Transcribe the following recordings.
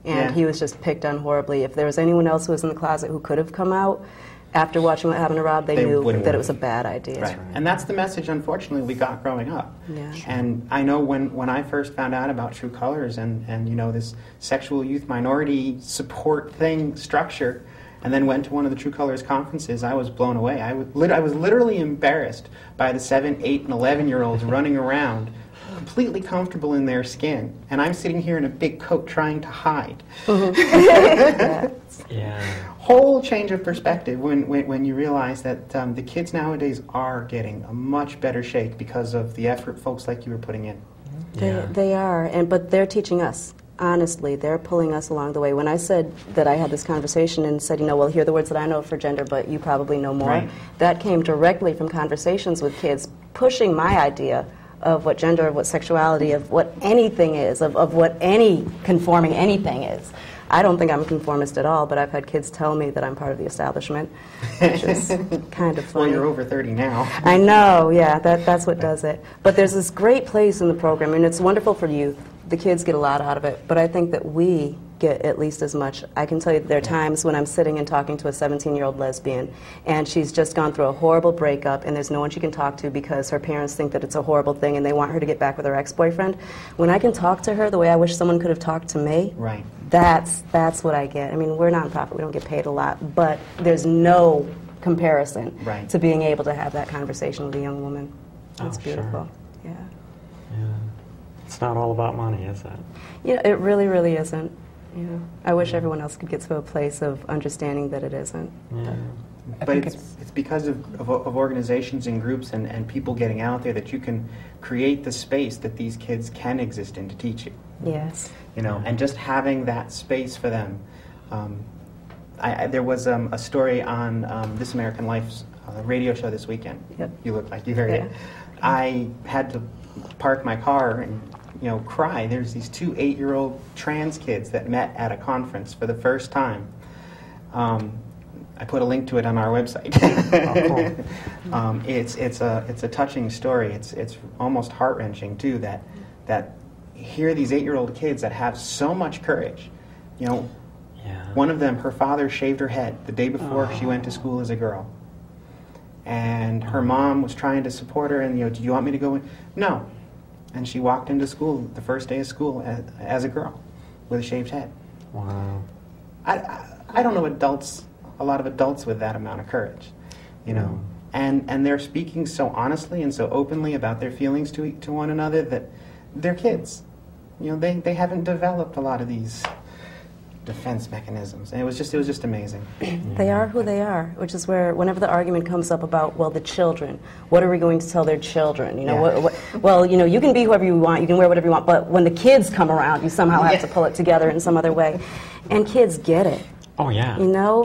and he was just picked on horribly. If there was anyone else who was in the closet who could have come out, after watching what happened to Rob, they knew that it was a bad idea. Right. And that's the message, unfortunately, we got growing up. Yeah. And I know when I first found out about True Colors and you know, this sexual youth minority support structure, and then went to one of the True Colors conferences, I was blown away. I was literally embarrassed by the 7, 8, and 11-year-olds running around, completely comfortable in their skin, and I'm sitting here in a big coat trying to hide. Yeah. Whole change of perspective when you realize that the kids nowadays are getting a much better shape because of the effort folks like you are putting in. They are, but they're teaching us. Honestly, they're pulling us along the way. When I said that I had this conversation and said, you know, well, here are the words that I know for gender, but you probably know more, right. That came directly from conversations with kids, pushing my idea of what gender, of what sexuality, of what anything is, of what any conforming anything is. I don't think I'm a conformist at all, but I've had kids tell me that I'm part of the establishment, which is kind of funny. Well, you're over 30 now. I know, yeah, that's what does it. But there's this great place in the program, and it's wonderful for youth. The kids get a lot out of it, but I think that we get at least as much. I can tell you that there are times when I'm sitting and talking to a 17-year-old lesbian, and she's just gone through a horrible breakup, and there's no one she can talk to because her parents think that it's a horrible thing, and they want her to get back with her ex-boyfriend. When I can talk to her the way I wish someone could have talked to me, right. That's what I get. I mean, we're nonprofit, we don't get paid a lot, but there's no comparison to being able to have that conversation with a young woman. It's beautiful. Sure. Yeah. It's not all about money, is it? Yeah, it really, really isn't. Yeah. I wish everyone else could get to a place of understanding that it isn't. Yeah. But it's because of organizations and groups and people getting out there that you can create the space that these kids can exist in to teach you. Yes. You know, and just having that space for them. There was a story on This American Life's radio show this weekend. Yep. You look like you heard it. I had to park my car and cry. There's these 2 8-year-old trans kids that met at a conference for the first time. I put a link to it on our website. Oh, cool. It's a touching story. It's almost heart-wrenching too that here these 8-year-old kids that have so much courage. One of them, her father shaved her head the day before she went to school as a girl, and her mom was trying to support her. And do you want me to go in? No. And she walked into school the first day of school as a girl with a shaved head. Wow. I don't know a lot of adults with that amount of courage, and they're speaking so honestly and so openly about their feelings to one another that they're kids. They haven't developed a lot of these defense mechanisms, and it was just amazing. They are who they are, which is where whenever the argument comes up about, well, the children, what are we going to tell their children? You can be whoever you want, you can wear whatever you want, but when the kids come around, you somehow have to pull it together in some other way, and kids get it. Oh yeah.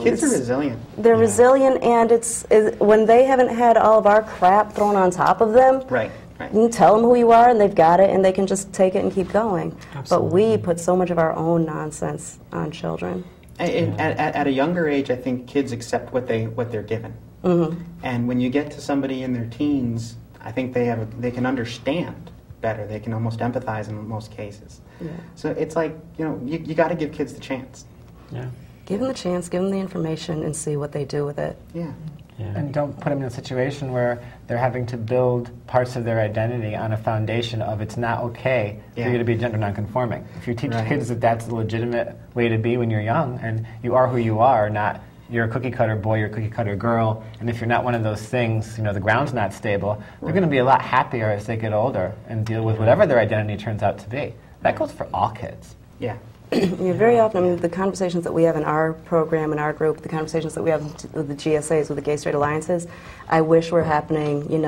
Kids are resilient. They're resilient, and it's when they haven't had all of our crap thrown on top of them. Right. You can tell them who you are, and they've got it, and they can just take it and keep going. Absolutely. But we put so much of our own nonsense on children. At a younger age, I think kids accept what they're given. Mm-hmm. And when you get to somebody in their teens, I think they can understand better. They can almost empathize in most cases. Yeah. So it's like you got to give kids the chance. Yeah. Give them the chance, give them the information, and see what they do with it. Yeah. And don't put them in a situation where they're having to build parts of their identity on a foundation of it's not okay for you to be gender nonconforming. If you teach kids that that's the legitimate way to be when you're young, and you are who you are, not you're a cookie cutter boy, you're a cookie cutter girl, and if you're not one of those things, the ground's not stable, they're going to be a lot happier as they get older and deal with whatever their identity turns out to be. That goes for all kids. Yeah. Very often, the conversations that we have in our program, in our group, the conversations that we have with the GSAs, with the Gay Straight Alliances, I wish were happening,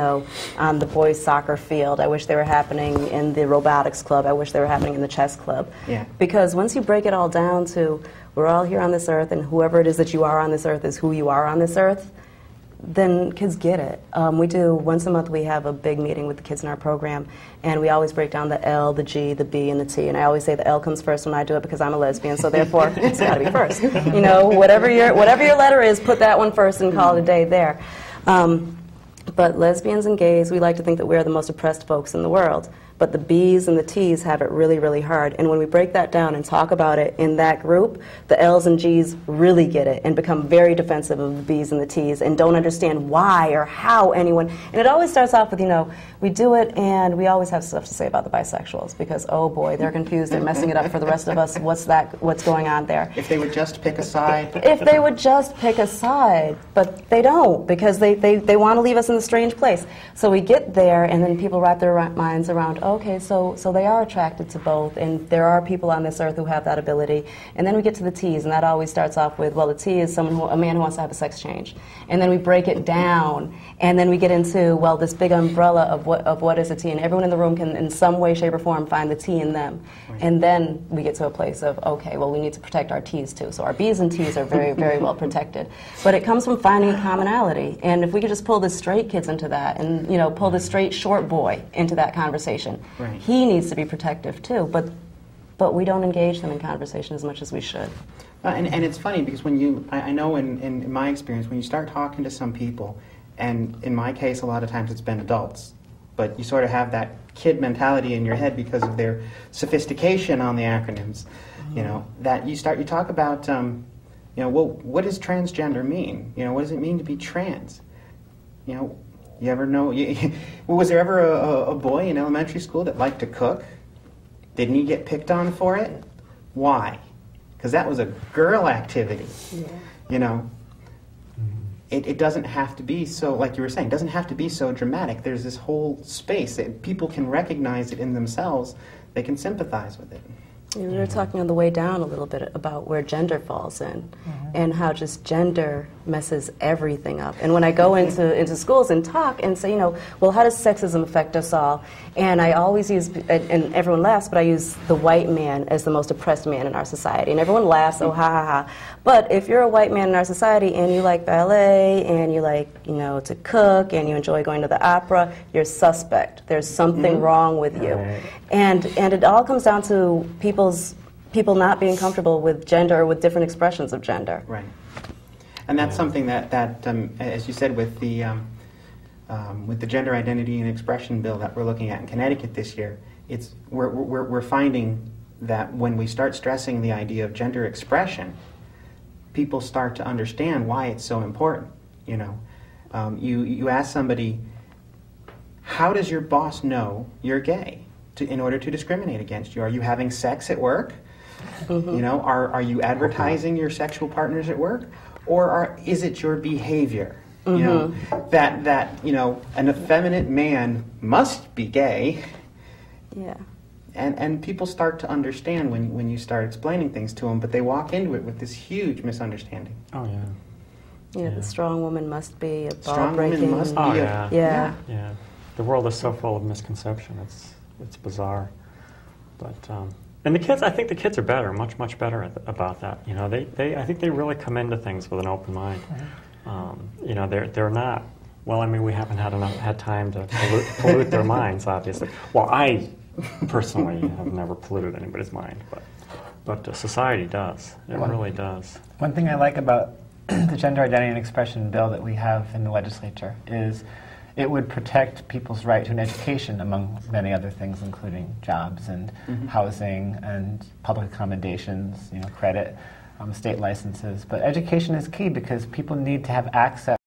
on the boys' soccer field. I wish they were happening in the robotics club. I wish they were happening in the chess club. Yeah. Because once you break it all down to, we're all here on this earth, and whoever it is that you are on this earth is who you are on this earth, then kids get it. We do, once a month, we have a big meeting with the kids in our program, and we always break down the L, the G, the B, and the T. And I always say the L comes first when I do it because I'm a lesbian, so therefore it's got to be first. Whatever your letter is, put that one first and call it a day there. But lesbians and gays, we like to think that we are the most oppressed folks in the world. but the B's and the T's have it really, really hard. And when we break that down and talk about it in that group, the L's and G's really get it and become very defensive of the B's and the T's and don't understand why or how anyone. And it always starts off with, you know, we do it and we always have stuff to say about the bisexuals because, oh boy, they're confused, they're messing it up for the rest of us. What's going on there? If they would just pick a side. If they would just pick a side, but they don't because they want to leave us in a strange place. So we get there and then people wrap their minds around, okay, so they are attracted to both and there are people on this earth who have that ability. And then we get to the T's and that always starts off with, well, the T is a man who wants to have a sex change. And then we break it down and then we get into, well, this big umbrella of what is a T, and everyone in the room can in some way, shape, or form find the T in them. Right. And then we get to a place of, okay, well, we need to protect our T's too. So our B's and T's are very, very well protected. But it comes from finding a commonality. And if we could just pull the straight kids into that and, you know, pull the straight short boy into that conversation, right. He needs to be protective too. But we don't engage them in conversation as much as we should. And it's funny because when I know in my experience, when you start talking to some people, and in my case, a lot of times it's been adults, but you sort of have that kid mentality in your head because of their sophistication on the acronyms, you know, that you talk about, you know, well, what does transgender mean? You know, what does it mean to be trans? You know, you ever know, was there ever a boy in elementary school that liked to cook? Didn't he get picked on for it? Why? Because that was a girl activity, yeah. You know. It doesn't have to be so, like you were saying, it doesn't have to be so dramatic. There's this whole space that people can recognize it in themselves. They can sympathize with it. We were talking on the way down a little bit about where gender falls in and how just gender messes everything up. And when I go into schools and talk and say, you know, well, how does sexism affect us all? And I always use, and everyone laughs, but I use the white man as the most oppressed man in our society. And everyone laughs, oh, ha, ha, ha. But if you're a white man in our society and you like ballet and you like, you know, to cook and you enjoy going to the opera, you're suspect. There's something wrong with you. Right. And it all comes down to people not being comfortable with gender or with different expressions of gender. Right. And that's something that as you said, with the gender identity and expression bill that we're looking at in Connecticut this year, we're finding that when we start stressing the idea of gender expression, people start to understand why it's so important. You know, you ask somebody, how does your boss know you're gay in order to discriminate against you? Are you having sex at work? You know, are you advertising your sexual partners at work? Or is it your behavior? You know, that you know, an effeminate man must be gay. Yeah. And people start to understand when you start explaining things to them, but they walk into it with this huge misunderstanding. Oh, yeah. Yeah, the strong woman must be a strong woman must be yeah. The world is so full of misconception. It's bizarre. But and the kids, I think the kids are better, much better about that. You know, I think they really come into things with an open mind. You know, they're not. Well, I mean, we haven't had time to pollute their minds, obviously. Well, I personally have never polluted anybody's mind, but society does. It really does. One thing I like about the gender identity and expression bill that we have in the legislature is it would protect people's right to an education, among many other things, including jobs and housing and public accommodations, you know, credit, state licenses. But education is key because people need to have access